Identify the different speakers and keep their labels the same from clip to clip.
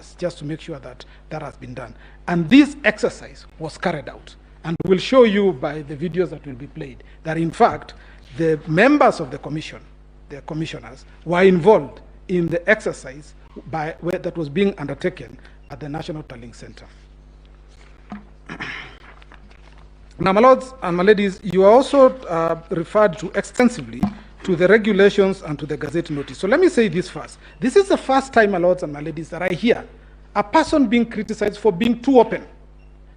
Speaker 1: members just to make sure that that has been done. And this exercise was carried out. And we'll show you by the videos that will be played that, in fact, the members of the commission, the commissioners, were involved in the exercise that was being undertaken at the National Tallying Center. Now, my lords and my ladies, you are also referred to extensively to the regulations and to the Gazette notice. So let me say this first. This is the first time, my lords and my ladies, that I hear a person being criticized for being too open.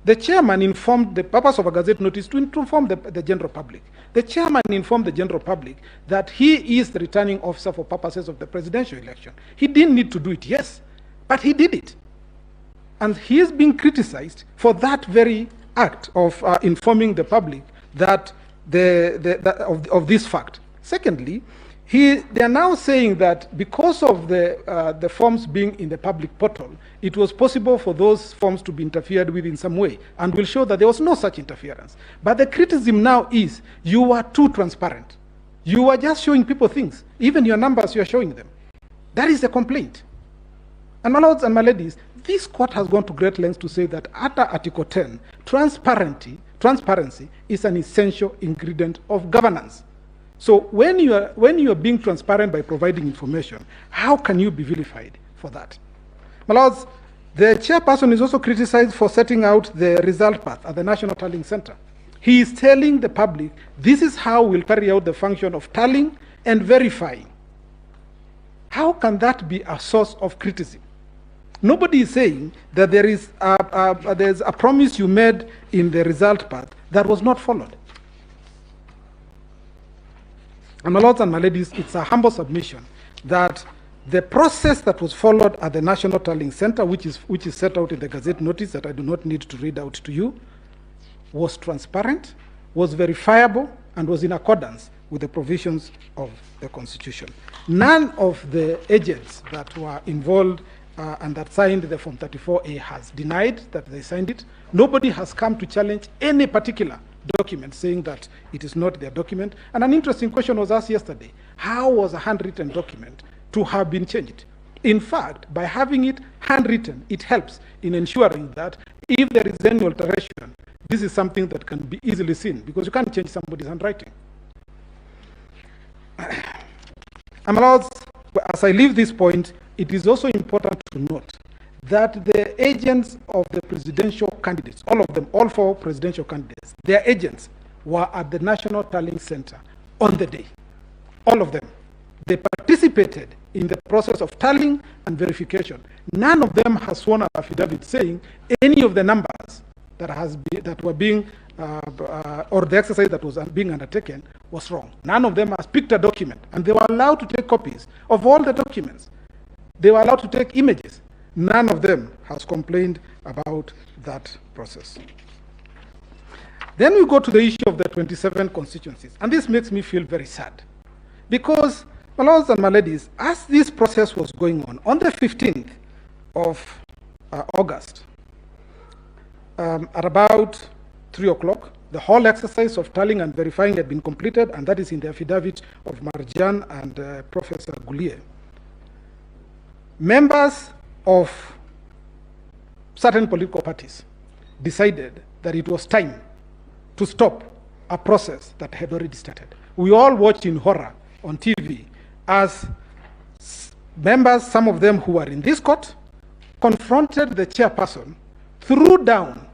Speaker 1: The chairman informed the purpose of a Gazette notice to inform the general public. The chairman informed the general public that he is the returning officer for purposes of the presidential election. He didn't need to do it, yes, but he did it. And he is being criticized for that very act of informing the public that of this fact. Secondly, they are now saying that because of the forms being in the public portal, it was possible for those forms to be interfered with in some way, and we'll show that there was no such interference. But the criticism now is you are too transparent. You are just showing people things. Even your numbers, you are showing them. That is the complaint. And my lords and my ladies, this court has gone to great lengths to say that under Article 10, transparency is an essential ingredient of governance. So when you are being transparent by providing information, how can you be vilified for that? My lords, the chairperson is also criticized for setting out the result path at the National Tallying Center. He is telling the public, this is how we'll carry out the function of tallying and verifying. How can that be a source of criticism? Nobody is saying that there's a promise you made in the result path that was not followed. And my lords and my ladies, it's a humble submission that the process that was followed at the National Tallying Center, which is set out in the Gazette notice that I do not need to read out to you, was transparent, was verifiable, and was in accordance with the provisions of the Constitution. None of the agents that were involved and that signed the Form 34A has denied that they signed it. Nobody has come to challenge any particular document saying that it is not their document. And an interesting question was asked yesterday. How was a handwritten document to have been changed? In fact, by having it handwritten, it helps in ensuring that if there is any alteration, this is something that can be easily seen because you can't change somebody's handwriting. And my lords, as I leave this point, it is also important to note that the agents of the presidential candidates, all of them, all four presidential candidates, their agents were at the National Tallying Center on the day. All of them. They participated in the process of tallying and verification. None of them has sworn an affidavit saying any of the numbers that were being, or the exercise that was being undertaken was wrong. None of them has picked a document, and they were allowed to take copies of all the documents. They were allowed to take images. None of them has complained about that process. Then we go to the issue of the 27 constituencies, and this makes me feel very sad. Because, my lords and my ladies, as this process was going on the 15th of August, at about 3 o'clock, the whole exercise of tallying and verifying had been completed, and that is in the affidavit of Marjan and Professor Goulier. Members of certain political parties decided that it was time to stop a process that had already started. We all watched in horror on TV as members, some of them who were in this court, confronted the chairperson, threw down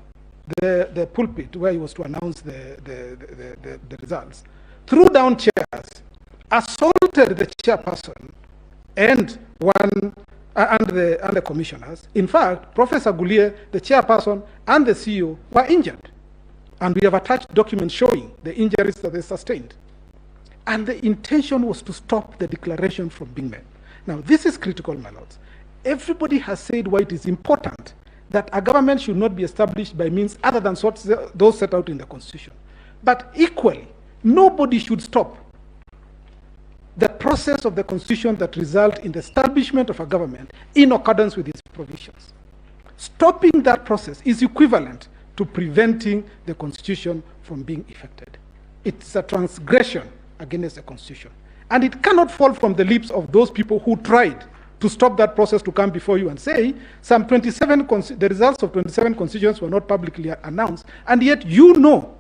Speaker 1: the pulpit where he was to announce the results, threw down chairs, assaulted the chairperson and the commissioners. In fact, Professor Goulier, the chairperson, and the CEO were injured. And we have attached documents showing the injuries that they sustained. And the intention was to stop the declaration from being made. Now, this is critical, my lords. Everybody has said why it is important that a government should not be established by means other than those set out in the Constitution. But equally, nobody should stop the process of the Constitution that result in the establishment of a government in accordance with its provisions. Stopping that process is equivalent to preventing the Constitution from being effected. It's a transgression against the Constitution. And it cannot fall from the lips of those people who tried to stop that process to come before you and say the results of 27 constituents were not publicly announced, and yet you know